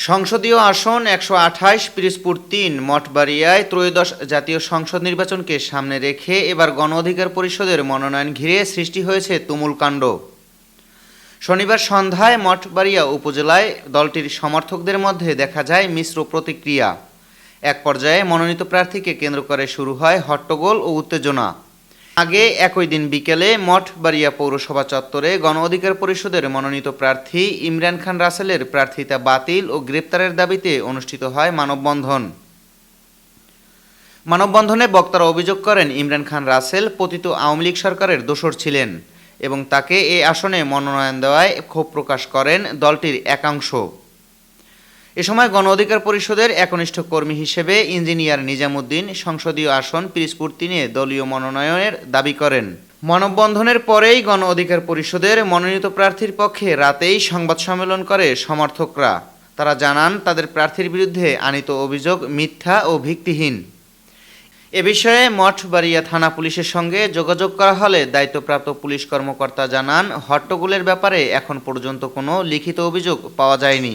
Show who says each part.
Speaker 1: সংসদীয় আসন ১২৮ পিরোজপুর ৩ মঠবাড়িয়ায় ত্রয়োদশ জাতীয় সংসদ নির্বাচনকে সামনে রেখে এবার গণ অধিকার পরিষদের মনোনয়ন ঘিরে সৃষ্টি হয়েছে তুমুল কাণ্ড। শনিবার সন্ধ্যায় মঠবাড়িয়া উপজেলায় দলটির সমর্থকদের মধ্যে দেখা যায় মিশ্র প্রতিক্রিয়া। এক পর্যায়ে মনোনীত প্রার্থীকে কেন্দ্র করে শুরু হয় হট্টগোল ও উত্তেজনা। আগে একই দিন বিকেলে মঠবাড়িয়া পৌরসভা চত্বরে গণ অধিকার পরিষদের মনোনীত প্রার্থী ইমরান খান রাসেলের প্রার্থিতা বাতিল ও গ্রেপ্তারের দাবিতে অনুষ্ঠিত হয় মানববন্ধন। মানববন্ধনে বক্তারা অভিযোগ করেন ইমরান খান রাসেল পতিত আওয়ামী লীগ সরকারের দোসর ছিলেন এবং তাকে এই আসনে মনোনয়ন দেওয়ায় ক্ষোভ প্রকাশ করেন দলটির একাংশ। এ সময় গণ অধিকার পরিষদের একনিষ্ঠ কর্মী হিসেবে ইঞ্জিনিয়ার নিজামুদ্দিন সংসদীয় আসন পিরোজপুর ৩-এ দলীয় মনোনয়নের দাবি করেন। মানববন্ধনের পরেই গণ অধিকার পরিষদের মনোনীত প্রার্থীর পক্ষে রাতেই সংবাদ সম্মেলন করে সমর্থকরা। তারা জানান তাদের প্রার্থীর বিরুদ্ধে আনীত অভিযোগ মিথ্যা ও ভিত্তিহীন। এ বিষয়ে মঠবাড়িয়া থানা পুলিশের সঙ্গে যোগাযোগ করা হলে দায়িত্বপ্রাপ্ত পুলিশ কর্মকর্তা জানান হট্টগোলের ব্যাপারে এখন পর্যন্ত কোনো লিখিত অভিযোগ পাওয়া যায়নি।